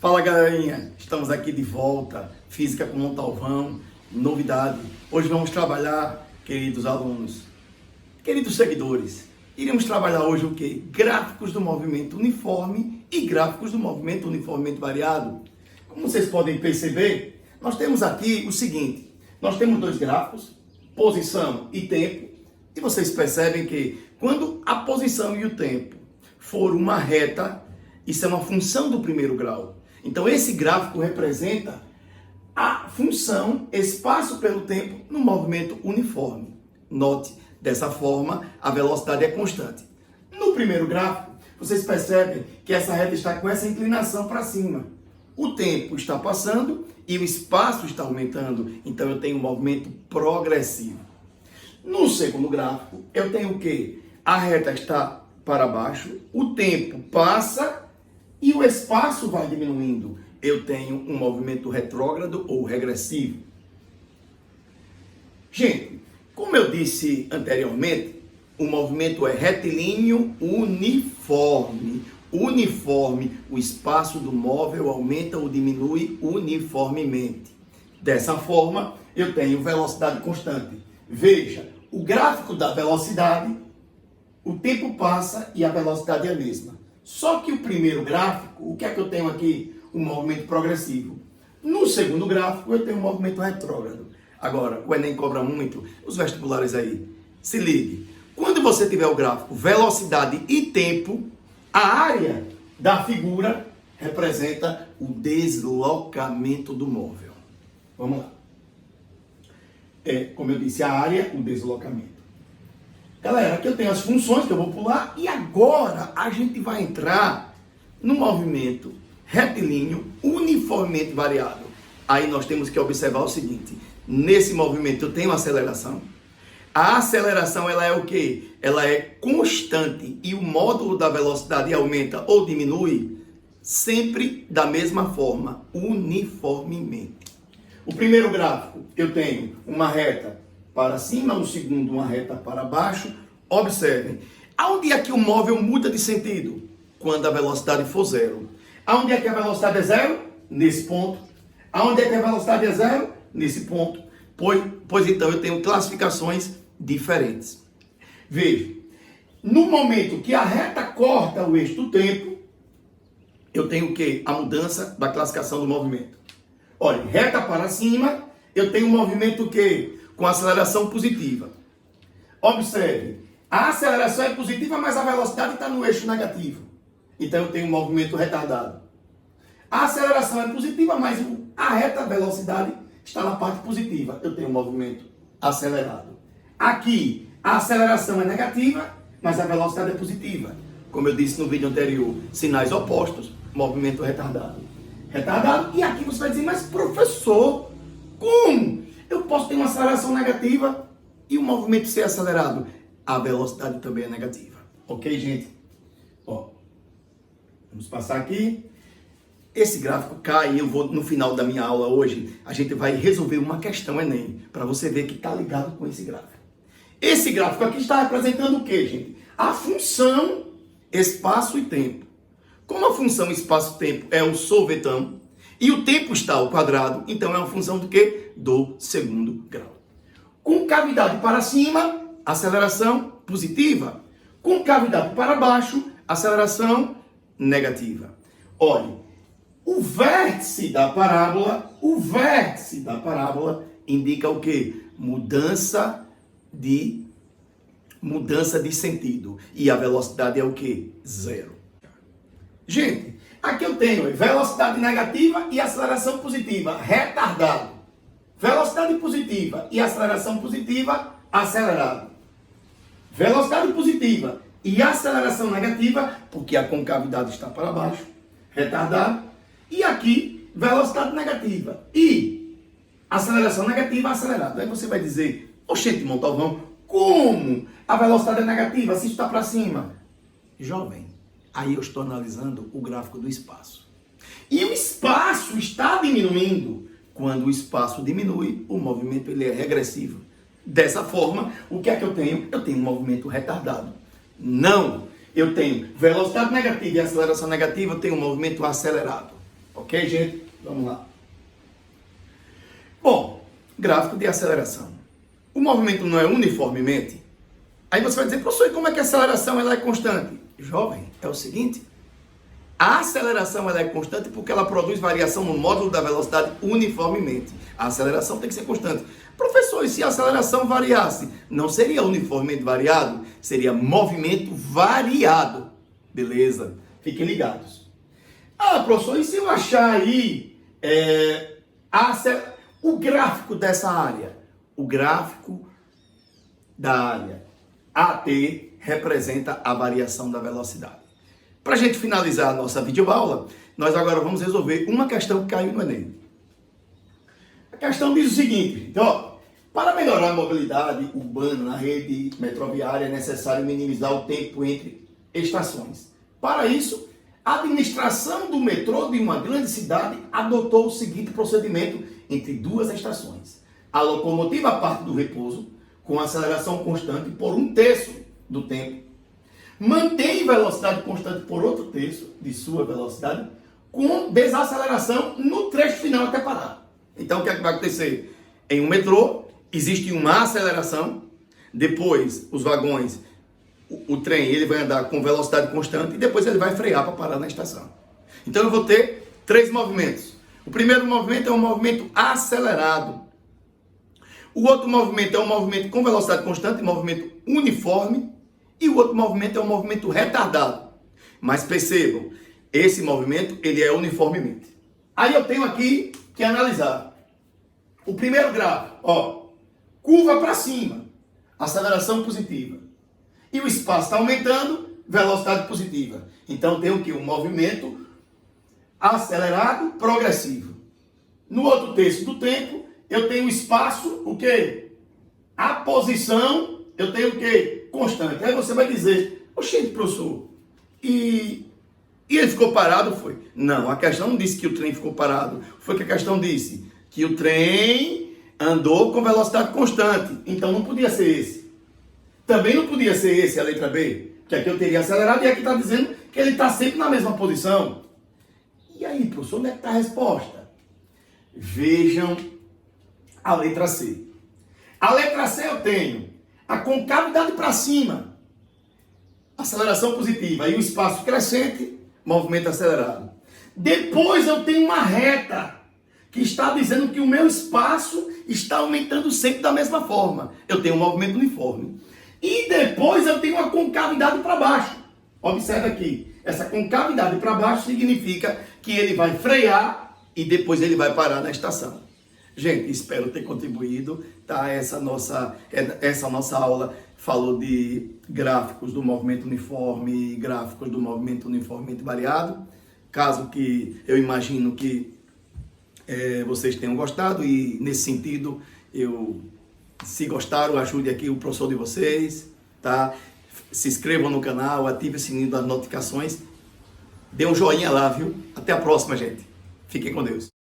Fala galerinha, estamos aqui de volta, Física com Montalvão, novidade. Hoje vamos trabalhar, queridos alunos, queridos seguidores, iremos trabalhar hoje o quê? Gráficos do movimento uniforme e gráficos do movimento uniformemente variado. Como vocês podem perceber, nós temos aqui o seguinte, nós temos dois gráficos, posição e tempo, e vocês percebem que quando a posição e o tempo for uma reta, isso é uma função do primeiro grau. Então, esse gráfico representa a função espaço pelo tempo no movimento uniforme. Note, dessa forma, a velocidade é constante. No primeiro gráfico, vocês percebem que essa reta está com essa inclinação para cima. O tempo está passando e o espaço está aumentando. Então, eu tenho um movimento progressivo. No segundo gráfico, eu tenho o quê? A reta está para baixo, o tempo passa e o espaço vai diminuindo. Eu tenho um movimento retrógrado ou regressivo. Gente, como eu disse anteriormente, o movimento é retilíneo uniforme. Uniforme, o espaço do móvel aumenta ou diminui uniformemente. Dessa forma, eu tenho velocidade constante. Veja, o gráfico da velocidade, o tempo passa e a velocidade é a mesma. Só que o primeiro gráfico, o que é que eu tenho aqui? Um movimento progressivo. No segundo gráfico, eu tenho um movimento retrógrado. Agora, o Enem cobra muito, os vestibulares aí. Se ligue. Quando você tiver o gráfico velocidade e tempo, a área da figura representa o deslocamento do móvel. Vamos lá. Como eu disse, a área, o deslocamento. Galera, aqui eu tenho as funções que eu vou pular e agora a gente vai entrar no movimento retilíneo uniformemente variado. Aí nós temos que observar o seguinte, nesse movimento eu tenho aceleração. A aceleração ela é o quê? Ela é constante e o módulo da velocidade aumenta ou diminui sempre da mesma forma, uniformemente. O primeiro gráfico eu tenho uma reta para cima, o segundo uma reta para baixo. Observem, aonde é que o móvel muda de sentido? Quando a velocidade for zero. Aonde é que a velocidade é zero? Nesse ponto. Aonde é que a velocidade é zero? Nesse ponto. Pois então eu tenho classificações diferentes. Veja, no momento que a reta corta o eixo do tempo, eu tenho o quê? A mudança da classificação do movimento. Olha, reta para cima, eu tenho um movimento o quê? Com aceleração positiva. Observe, a aceleração é positiva, mas a velocidade está no eixo negativo. Então eu tenho um movimento retardado. A aceleração é positiva, mas a reta velocidade está na parte positiva. Eu tenho um movimento acelerado. Aqui, a aceleração é negativa, mas a velocidade é positiva. Como eu disse no vídeo anterior, sinais opostos, movimento retardado. Retardado, e aqui você vai dizer, mas professor, como? Eu posso ter uma aceleração negativa e o movimento ser acelerado. A velocidade também é negativa. Ok, gente? Ó, vamos passar aqui. Esse gráfico cai, eu vou, no final da minha aula hoje, a gente vai resolver uma questão Enem, para você ver que está ligado com esse gráfico. Esse gráfico aqui está representando o quê, gente? A função espaço e tempo. Como a função espaço-tempo é o sorvetão, e o tempo está ao quadrado, então é uma função do quê? Do segundo grau. Com cavidade para cima, aceleração positiva. Com cavidade para baixo, aceleração negativa. Olhe, o vértice da parábola indica o quê? Mudança de sentido. E a velocidade é o quê? Zero. Gente, aqui eu tenho velocidade negativa e aceleração positiva, retardado. Velocidade positiva e aceleração positiva, acelerado. Velocidade positiva e aceleração negativa, porque a concavidade está para baixo, retardado. E aqui, velocidade negativa e aceleração negativa, acelerado. Aí você vai dizer, oxente, Montalvão, como a velocidade é negativa se está para cima? Jovem. Aí eu estou analisando o gráfico do espaço. E o espaço está diminuindo. Quando o espaço diminui, o movimento ele é regressivo. Dessa forma, o que é que eu tenho? Eu tenho um movimento retardado. Não, eu tenho velocidade negativa e aceleração negativa, eu tenho um movimento acelerado. Ok, gente? Vamos lá. Bom, gráfico de aceleração. O movimento não é uniformemente. Aí você vai dizer, professor, e como é que a aceleração ela é constante? Jovem, é o seguinte. A aceleração ela é constante porque ela produz variação no módulo da velocidade uniformemente. A aceleração tem que ser constante. Professor, e se a aceleração variasse? Não seria uniformemente variado, seria movimento variado. Beleza? Fiquem ligados. Ah, professor, e se eu achar aí o gráfico dessa área? O gráfico da área AT representa a variação da velocidade. Para a gente finalizar a nossa videoaula, nós agora vamos resolver uma questão que caiu no Enem. A questão diz o seguinte, então, para melhorar a mobilidade urbana na rede metroviária é necessário minimizar o tempo entre estações. Para isso, a administração do metrô de uma grande cidade adotou o seguinte procedimento entre duas estações. A locomotiva parte do repouso com aceleração constante por 1/3 do tempo. Mantém velocidade constante por 1/3 de sua velocidade com desaceleração no trecho final até parar. Então, o que é que vai acontecer? Em um metrô, existe uma aceleração, depois os vagões, o trem, ele vai andar com velocidade constante e depois ele vai frear para parar na estação. Então, eu vou ter 3 movimentos. O primeiro movimento é um movimento acelerado. O outro movimento é um movimento com velocidade constante, movimento uniforme. E o outro movimento é um movimento retardado. Mas percebam, esse movimento ele é uniformemente. Aí eu tenho aqui que analisar. O primeiro gráfico, ó, curva para cima, aceleração positiva. E o espaço está aumentando, velocidade positiva. Então tem o que? Um movimento acelerado progressivo. No outro terço do tempo, eu tenho o espaço, o quê? A posição, eu tenho o quê? Constante. Aí você vai dizer, oxe, professor, e ele ficou parado? Foi? Não, a questão não disse que o trem ficou parado. Foi que a questão disse que o trem andou com velocidade constante. Então não podia ser esse. Também não podia ser esse, a letra B. Que aqui eu teria acelerado e aqui está dizendo que ele está sempre na mesma posição. E aí, professor, onde é que está a resposta? Vejam a letra C. A letra C eu tenho a concavidade para cima, aceleração positiva, e o espaço crescente, movimento acelerado. Depois eu tenho uma reta, que está dizendo que o meu espaço está aumentando sempre da mesma forma. Eu tenho um movimento uniforme. E depois eu tenho uma concavidade para baixo. Observe aqui, essa concavidade para baixo significa que ele vai frear e depois ele vai parar na estação. Gente, espero ter contribuído, tá? Essa nossa aula falou de gráficos do movimento uniforme, gráficos do movimento uniformemente variado. Caso que eu imagino que vocês tenham gostado e nesse sentido, se gostaram, ajude aqui o professor de vocês, tá? Se inscrevam no canal, ative o sininho das notificações, dê um joinha lá, viu? Até a próxima, gente. Fiquem com Deus.